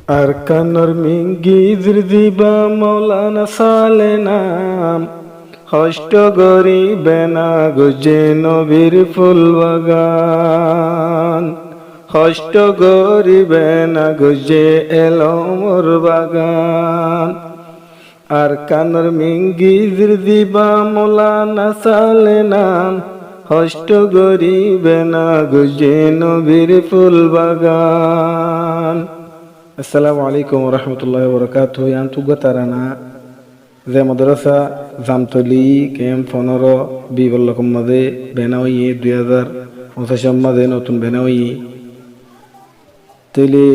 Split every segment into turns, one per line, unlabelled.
আরকানোর মিঙ্গির দিবা মৌলানা সালে নাম হষ্ট গরিবে না গুজে নবীর ফুল বাগান হষ্ট গরিবে না গুজে এলো মোর বাগান আরকানোর মিঙ্গির দিবা মৌলানা সালে নাম হষ্ট গরিবে না গুজে নবীর ফুল বাগান। আসসালামু আলাইকুম রহমতুল্লাহ বরকাত। আন্তুগা তারানা যে মাদ্রাসা জামতলি ক্যাম্প 15 বিবল্লকম মাঝে বেনাওয়ি 2025 মাঝে নতুন বেনাওয়ি তৈলে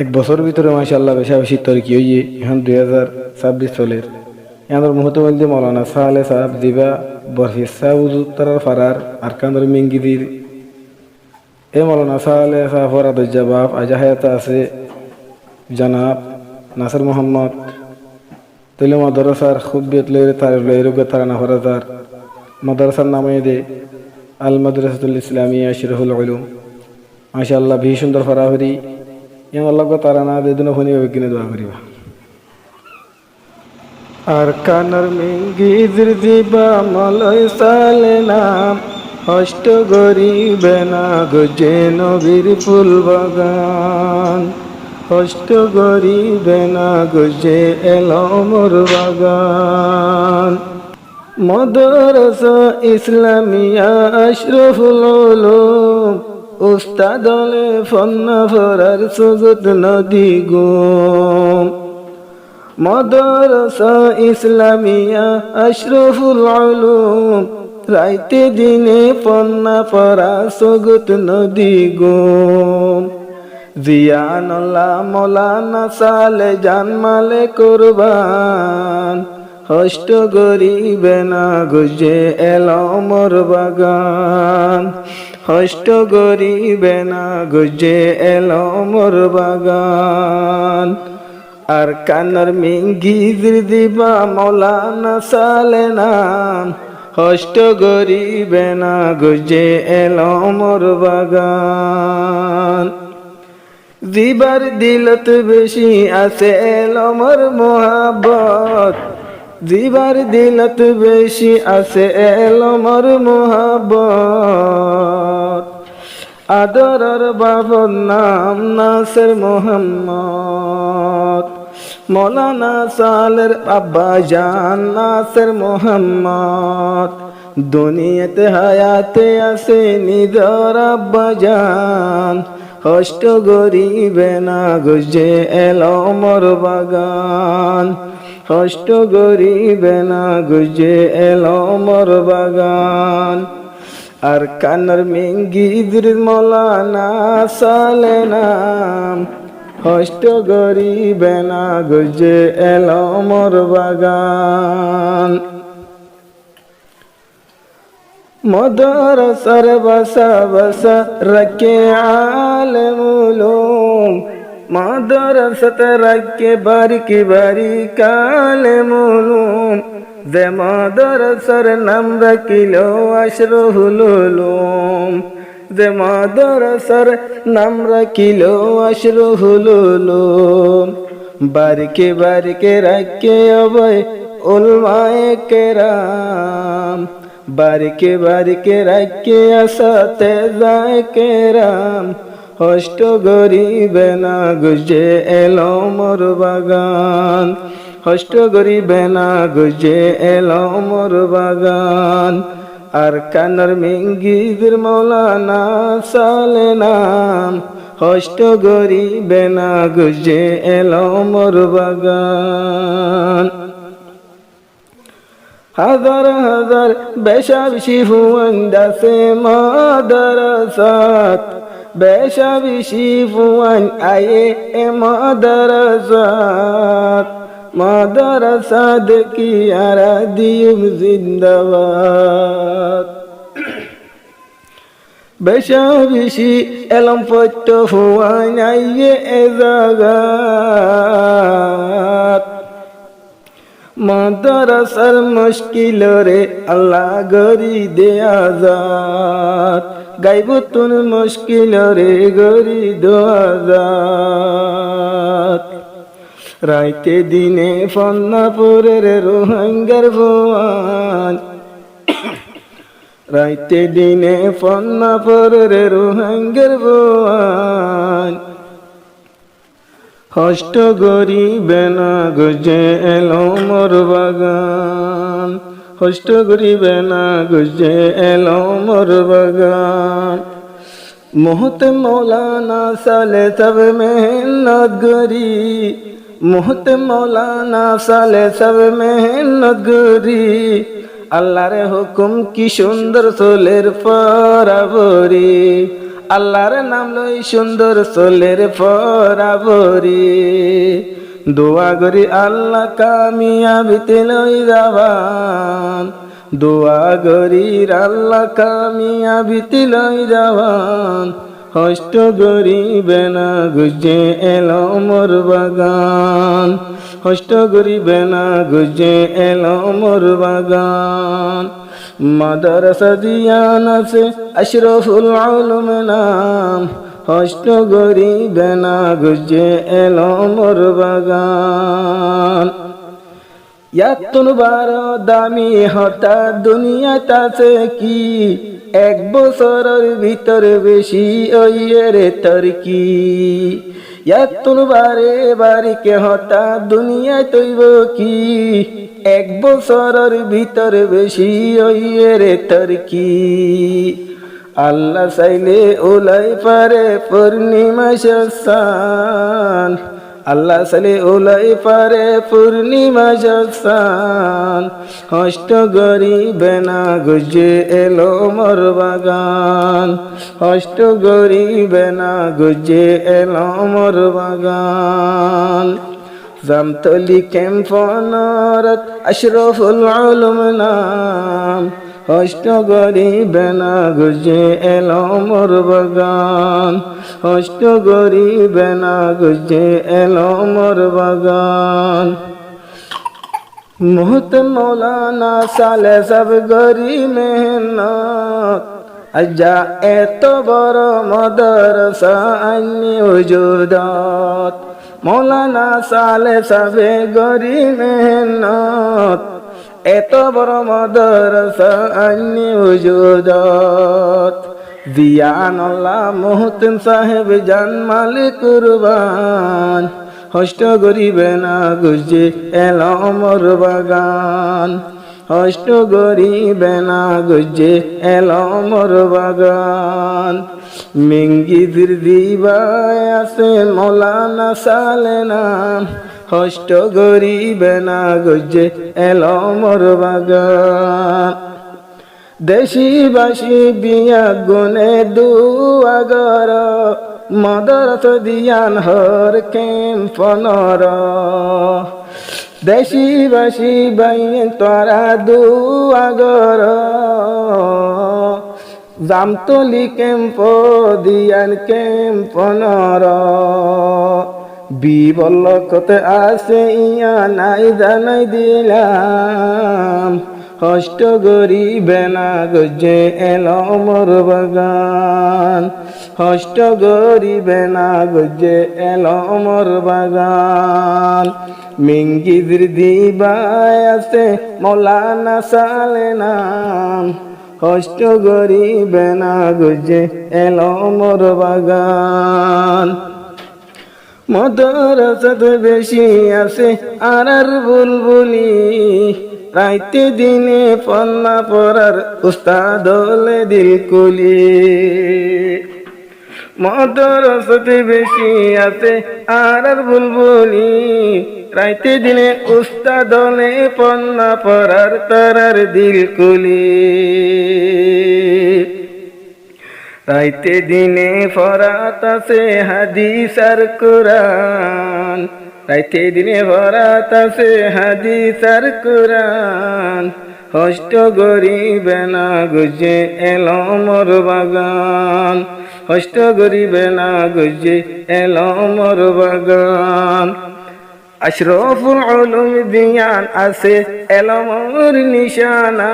এক বছর ভিতরে মাশাআল্লাহ বেশা বেশি তরকি হইয়ে এখন 2026 চলের এনার মুহূর্তে বলতে মৌলানা সালে সাহেব দিবা বরফিসা উজু তারার ফারার আরকানোর মিঙ্গিদির এ মৌলানা সালে সাহেব ফরাদ জবাব আজাহায়াত আছে জনাব নাসির মোহাম্মদ তৈলে মাদ্রাসার খুবিয়ত লইরে তার লইরুগে তারানা ফরাদার মাদ্রাসার নামে দে আল মাদ্রাসাতুল ইসলামিয়া শিরহুল উলুম মাশাআল্লাহ ভি সুন্দর ফরাহরি ইয়ান আল্লাহ তারানা দে দুনো ফনি বিজ্ঞানে দোয়া করিবা। আরকানোর মিঙ্গির দিবা মলয় সালে নাম হষ্ট গরিবে না গুজে নবীর ফুল বাগান হষ্ট গরিবে না গুজে এলো মোর বাগান। মাদ্রাসা ইসলামিয়া আশরাফুল উলুম উস্তাদ হলে ফন্না ফরার সুগত নদী গুম মাদ্রাসা ইসলামিয়া আশরাফুল উলুম রাইতে দিনে ফন্না ফরা সুগত নদী গুম জিয়ানুল্লাহ মৌলানা সালে জানমালে কুরবান হষ্ট গরিবে না গুজে এলো মোর বাগান হষ্ট গরিবে না গুজে এলো মোর বাগান। আরকানোর মিঙ্গির দিবা মৌলানা সালে নাম হষ্ট গরিবে না গুজে এলো মোর বাগান। দিবার দিলত বেশি আছে এলো মোর মোহাব্বত দিবার দিলত বেশি আছে এলো মোর মোহাব্বত আদরের বাবার নাম নাসির মোহাম্মদ মৌলানা সালের আব্বা জান নাসির মোহাম্মদ দুনিয়াতে হায়াতে আছে নিদর আব্বা জান হষ্ট গরিবে না গুজে এলো মোর বাগান হষ্ট গরিবে না গুজে এলো মোর বাগান। আরকানোর মিঙ্গির মৌলানা সালে নাম হষ্ট গরিবে না গুজে এলো মোর বাগান। মাদ্রাসার বাসা বাসা রাখে আলেমুল উলুম মাদ্রাসাতে রাখে বারিকি বারিক আলেমুল উলুম যে মাদ্রাসার নাম রাখিল আশরাফুল উলুম যে মাদ্রাসার নাম রাখিল আশরাফুল উলুম বারিকে বারিকে রাখে অবয় উলমায়ে কেরাম বারিকে বারিকে রাখে আসাতে যায় কেরাম হষ্ট গরিবে না গুজে এলো মোর বাগান হষ্ট গরিবে না গুজে এলো মোর বাগান। আরকানোর মিঙ্গির মৌলানা সালে নাম হষ্ট গরিবে না গুজে এলো মোর বাগান। হাজার হাজার বেশা বেশি ফুয়ান্দাসে মাদ্রাসাত বেশা বেশি ফুয়ান আয়ে এ মাদ্রাসাত মাদ্রাসা দেখি আর দিম জিন্দাবাদ বেশা বেশি এলম পট্ট ফুয়ান আইয়ে এ জাগাত মাদ্রাসার মুশকিল রে আল্লাহ গরি দে আজাদ গাইব তুন মুশকিল রে গরি দো আজাদ রাইতে দিনে ফন্নাপুরের রোহিঙ্গার ভুয়ান, রাইতে দিনে ফন্নাপুরের রোহিঙ্গার ভুয়ান, হষ্ট গরিবে না গুজে এলো মোর বাগান, হষ্ট গরিবে না গুজে এলো মোর বাগান। মোহতে মৌলানা সালে সব মেহনত গরি, মোহতে মৌলানা সালে সব মেহনত গরি, আল্লাহর হুকুম কি সুন্দর সোলের পরাবরি, আল্লাহর নাম লই সুন্দর সোলের পরাবরি। দোয়া করি আল্লাহ কামিয়াবিতে লই যাবান, দোয়া করি আল্লাহ কামিয়াবিতে লই যাবান। হষ্ট গরিবে না গুজে এলো মোর বাগান, হষ্ট গরিবে না গুজে এলো মোর বাগান। মাদ্রাসা দিয়ান আছে আশরাফুল উলুম নাম, হষ্ট গরিবে না গুজে এলো মোর বাগান। ইয়াতুন বারো দামি হঠাৎ দুনিয়াতে আছে কি, এক বছরের ভিতর বেশি ওইয়ের তরকি। ইয়াতুন বারে বারিকে হঠাৎ দুনিয়ায় তৈব কি, এক বছরের ভিতর বেশি ওইয়ের তরকি। আল্লাহ চাইলে ওলাই পারে পূর্ণিমা শাসান, আল্লাহ চাইলে ওলাই পারে পূর্ণিমা শাসান। হষ্ট গরিবে না গুজে এলো মোর বাগান, হষ্ট গরিবে না গুজে এলো মোর বাগান। জামতলি ক্যাম্পনারত আশরাফুল উলুম নাম, হষ্ট গরিবে না গুজে এলো মোর বাগান, হষ্ট গরিবে না গুজে এলো মোর বাগান। মোহত মৌলানা সালে সব গরি মেহনত, আজা এত বড় মাদ্রাসা আইনি ওজুদাত। মৌলানা সালে সবে গরি মেহনত, এত বড় মাদ্রাসা আইনি ওজুদাত। দিয়ানাল্লাহ মোহতিন সাহেব জান মালিক কুরবান, হষ্ট গরিবে না গুজে এলো মোর বাগান, হষ্ট গরিবে না গুজে এলো মোর বাগান। মিঙ্গিদির দিবায় আছে মৌলানা সালে নাম, হষ্ট গরিবে না গুজে এলো মোর বাগান। দেশিবাসী বিয়া গুনে দুয়াগর, মাদ্রাসা দিয়ান হর ক্যাম্পনর। দেশিবাসী বাইন তোরা দুয়াগর, জামতলি ক্যাম্প দিয়ান ক্যাম্পনর। বিবল্লকতে আছে ইয়া নাই জানাই দিলাম, হষ্ট গরিবে না গুজে এলো মোর বাগান, হষ্ট গরিবে না গুজে এলো মোর বাগান। মিঙ্গিদির দিবায় আছে মৌলানা সালে নাম, হষ্ট গরিবে না গুজে এলো মোর বাগান। মাদ্রাসাতে বেশি আছে আর বুলবুলি, রাইতে দিনে পন্না পড়ার উস্তাদ হলে দিল কুলি। মাদ্রাসাতে বেশি আছে আর বুলবুলি, রাইতে দিনে উস্তাদ হলে পন্না পড়ার তারার দিল কুলি। রাইতে দিনে ফরাত আছে হাদিস আর কুরআন, রাইতে দিনে ফরাত আছে হাদিস আর কুরআন। হষ্ট গরিবে না গুজে এলো মোর বাগান, হষ্ট গরিবে না গুজে এলো মোর বাগান। আশরাফুল উলুম দিয়ান আছে এলো মোর নিশানা,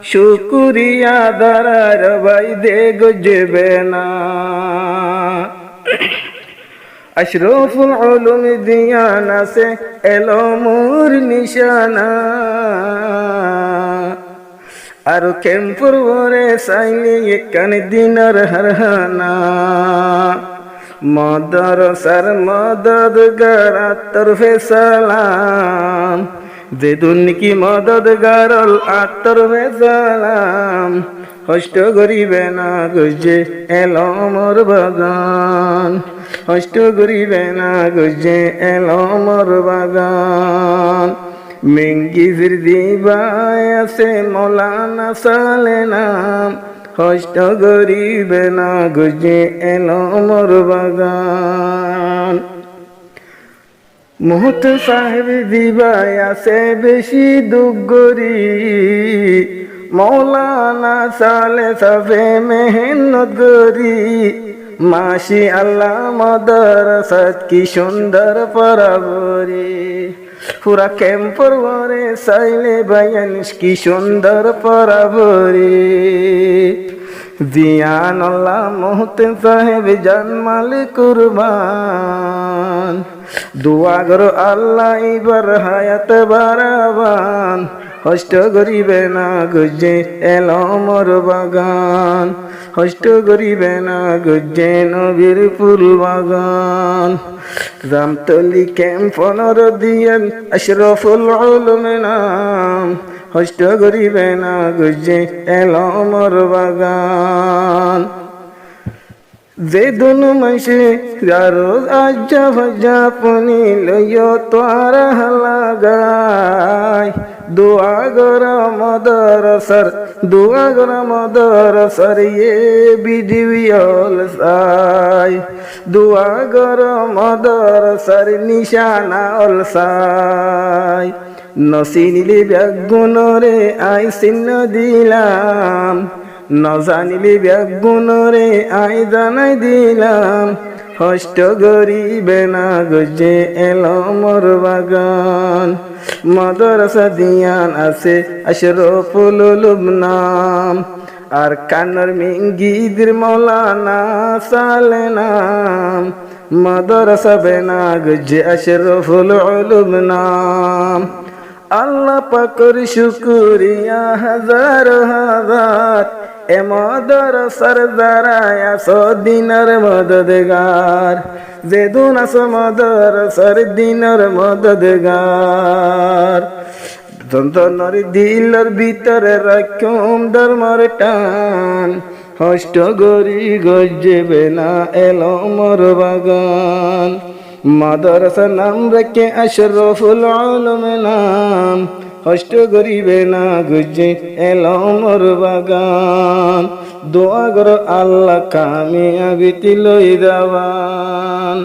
শুকুরিয়া দারার ভাই দে গজবে না। আশরাফুল উলুম দিয়ান আছে এলো মোর নিশানা আর কেমপুর ভরে চাইলে কান দিনার হারহানা মাদ্রাসার মদদগার তরফে সালাম যে দুনিকি মদদগারল তরফে সালাম কষ্ট করিবে না গুজে এলো মোর বাগান কষ্ট করিবে না গুজে এলো মোর বাগান মেঙ্গিজির দিবায় আছে মৌলানা সালে নাম কষ্ট করিবে না গুজে এলো মোর বাগান মুহূর্ত সাহেব দিবায় আছে বেশি দুগরি মৌলানা সালে সবে মেহনত করি মাশি আল্লাহ মাদ্রাসাত কি সুন্দর পড়াবরি পুরা ক্যাম্পর ভরে চাইলে বায়ান কি সুন্দর পড়াবরি জিয়ান আল্লাহ মোহতেন সাহেব জানমাল কুরবান দোয়া করো আল্লাহ এবার হায়াত বারাবান কষ্ট করিবে না গুজে এলো মোর বাগান কষ্ট করিবে না গুজে নবীর ফুল বাগান রামতলি ক্যাম্প দিয়েন আশরাফুল উলুম নাম কষ্ট করিবে না গুজে এলো মোর বাগান যে দুনু মাসে রোজ আজ্জা ভাজা পনি লইয় তোরা লাগাই দোয়া গরা মদরসর ইয়ে বিডিওল সাই দোয়া গরা মদরসর নিশানা অল সাই নসিনিলি ব্যাগুনরে আই চিহ্ন দিলাম নজানিলি ব্যাগুনরে আই জানাই দিলাম কষ্ট করিবে না গুজে এলো মোর বাগান মাদ্রাসা দিয়ান আছে আশরাফুল উলুম নাম আর কানর মিঙ্গিদির মৌলানা সালে নাম মাদ্রাসা বেনা গুজে আশরাফুল উলুম নাম আল্লাহ পাকের শুকরিয়া হাজার হাজার এ মাদ্রাসার দ্বারায় আছো দিনের মদদগার যে দুন আছো মাদ্রাসার দিনের মদদগার যন্ত্রণার দিলের ভিতরে রাখুম ধর্মের টান কষ্ট করি গজবে না এলো মোর বাগান মাদ্রাসা নাম রেখে আশরাফুল উলুম নাম কষ্ট করিবে না গুজে এলো মোর বাগান দোয়া করো আল্লাহ কামিয়াবি লই দাওয়ান।